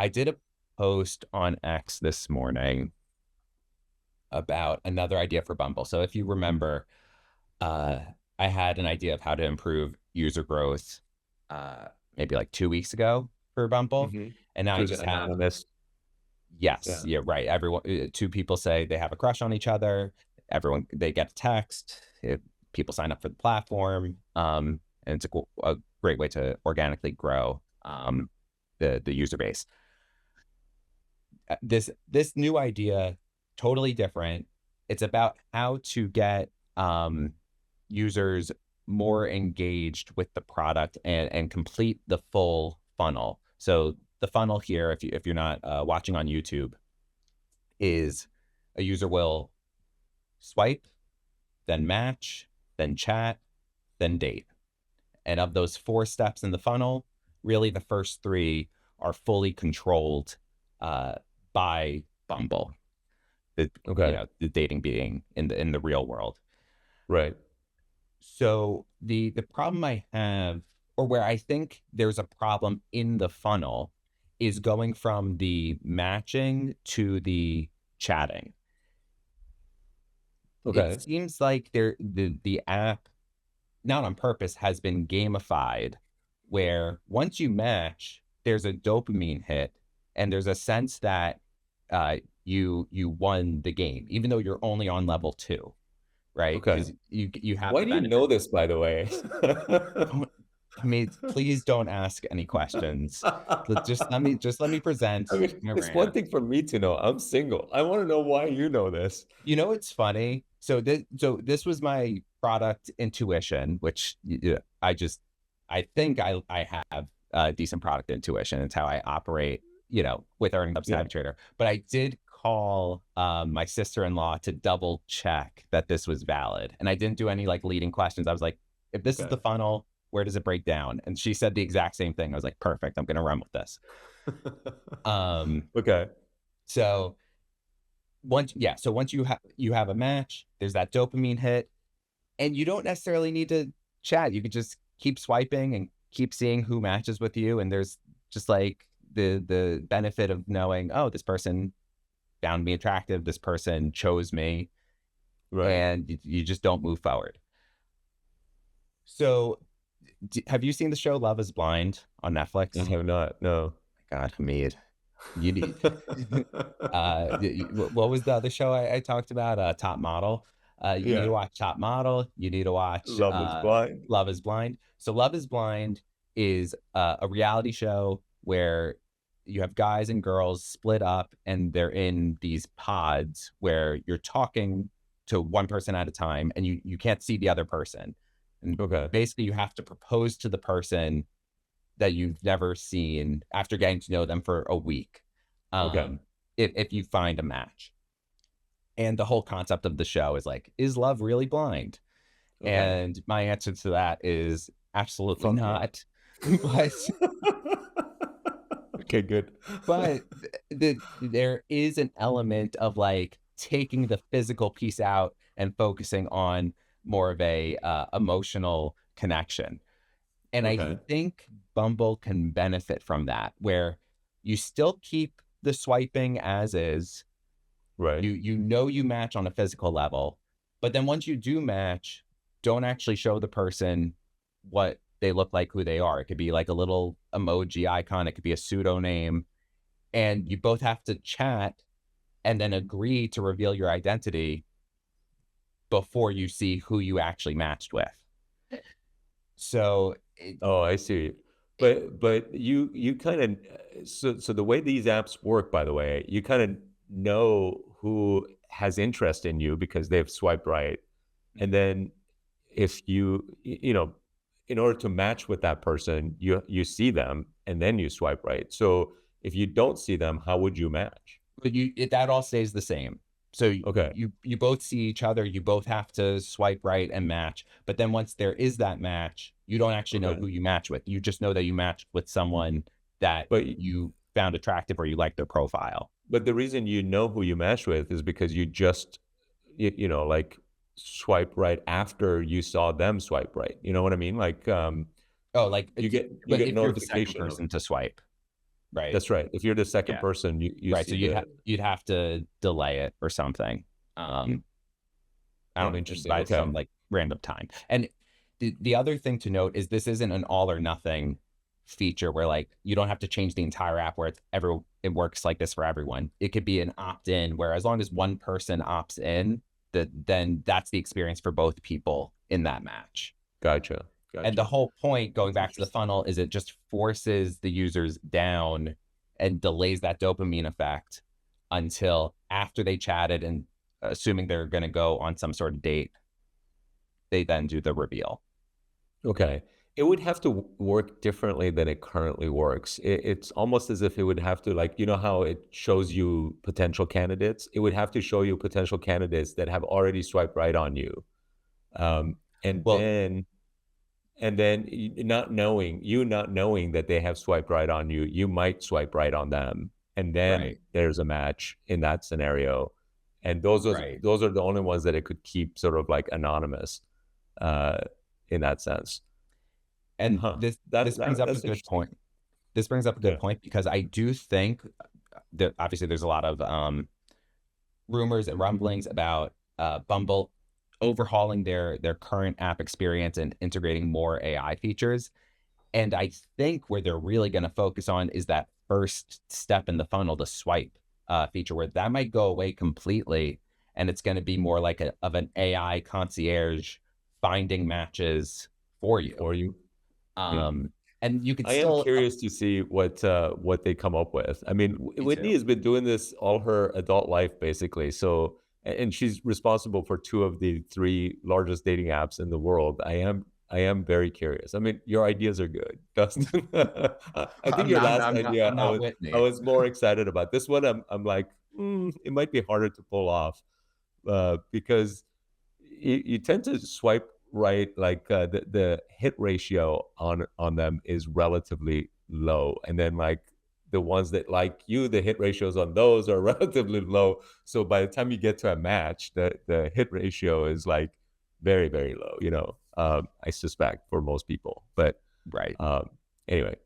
I did a post on X this morning about another idea for Bumble. So if you remember, uh, I had an idea of how to improve user growth uh, maybe like 2 weeks ago for Bumble. Hmm. And now I Through the just have, anonymous. yes, Yeah. yeah, right. Everyone, two people say they have a crush on each other. Everyone, they get a text. People sign up for the platform. And it's a great way to organically grow the user base. This new idea, totally different. It's about how to get users more engaged with the product and complete the full funnel. So the funnel here, if you're not watching on YouTube, is a user will swipe, then match, then chat, then date. And of those four steps in the funnel, really the first three are fully controlled uh, by Bumble. Okay. The dating being in the real world. Right. So the problem I have, or where I think there's a problem in the funnel, is going from the matching to the chatting. It Okay. seems like the app, not on purpose, has been gamified, where once you match, there's a dopamine hit, and there's a sense that you won the game, even though you're only on level 2, right? Okay. Because you have Why the do you benefit. know this, by the way? Don't, I mean, please don't ask any questions. Just let me I present mean, my it's one rant. thing for me to know. I'm single. I want to know why you know this. It's funny. So this was my product intuition, which I think I have decent product intuition. It's how I operate, with Earning Yeah. Subscribe Trader. But I did call my sister-in-law to double check that this was valid, and I didn't do any like leading questions. I was like, if this is Okay. the funnel, where does it break down? And she said the exact same thing. I was like, perfect. I'm gonna run with this. Um, Okay. so once you have a match, there's that dopamine hit, and you don't necessarily need to chat. You could just keep swiping and keep seeing who matches with you, and there's just like the benefit of knowing, oh, this person found me attractive, this person chose me, Right. and you just don't move forward. So have you seen the show Love Is Blind on I Netflix? have not. No. God, Hamid, you need what was the other show I talked about? Top Model. You need to Yeah. watch Top Model. You need to watch Love is blind. Love Is Blind. So Love Is Blind is a reality show where you have guys and girls split up, and they're in these pods where you're talking to one person at a time, and you can't see the other person. And Okay. basically you have to propose to the person that you've never seen after getting to know them for a week, Okay. um, if you find a match. And the whole concept of the show is like, is love really blind? Okay. And my answer to that is absolutely Fuck yeah. not. but Okay, good. but there is an element of like taking the physical piece out and focusing on more of a emotional connection. And I Okay. think Bumble can benefit from that, where you still keep the swiping as is. Right. You match on a physical level, but then once you do match, don't actually show the person what they look like, who they are. It could be like a little emoji icon, it could be a pseudonym, and you both have to chat and then agree to reveal your identity before you see who you actually matched with. So Oh, I see. But you kind of so the way these apps work, by the way, you kind of know who has interest in you because they've swiped right. And then if in order to match with that person, you see them and then you swipe right. So if you don't see them, how would you match? but that all stays the same. So Okay. you both see each other, you both have to swipe right and match. But then once there is that match, you don't actually know Okay. who you match with. You just know that you matched with someone that But you found attractive or you like their profile. but the reason you know who you match with is because you just like swipe right after you saw them swipe right. You know what I mean? Like Oh, like, you get but if you're the second notification of person to swipe. right. That's right. If you're the second Yeah. person, you Right. So see the. you'd have to delay it or something. I Oh, don't interesting. by Okay. some like random time. And the other thing to note is this isn't an all or nothing feature where like you don't have to change the entire app where it works like this for everyone. It could be an opt-in where as long as one person opts in, then that's the experience for both people in that match. Gotcha. And the Gotcha. whole point, going That's back to the interesting. funnel, is it just forces the users down and delays that dopamine effect until after they chatted and assuming they're going to go on some sort of date, they then do the reveal. Okay. It would have to work differently than it currently works. It's almost as if it would have to, like, you know how it shows you potential candidates? It would have to show you potential candidates that have already swiped right on you. Um, and Well, then not knowing that they have swiped right on you, you might swipe right on them. And then right, there's a match in that scenario. And right. those are the only ones that it could keep sort of like anonymous, uh, in that sense. And Huh. this brings up a That's good interesting. point. This brings up a good Yeah. point because I do think that obviously there's a lot of rumors and rumblings about Bumble overhauling their current app experience and integrating more AI features. And I think where they're really going to focus on is that first step in the funnel, the swipe feature, where that might go away completely, and it's going to be more like an AI concierge finding matches for you. For you. Yeah. Um, and you could I am still, curious to see what they come up with. I mean, me Whitney too. has been doing this all her adult life, basically. So, and she's responsible for two of the three largest dating apps in the world. I am very curious. I mean, your ideas are good, Dustin. I think your last idea, I'm not I Whitney. was more excited about. This one, I'm like, it might be harder to pull off, because you tend to swipe right, like, the hit ratio on them is relatively low, and then like the ones that like you, the hit ratios on those are relatively low. So by the time you get to a match, the hit ratio is like very, very low. I suspect for most people, but Right. um, anyway,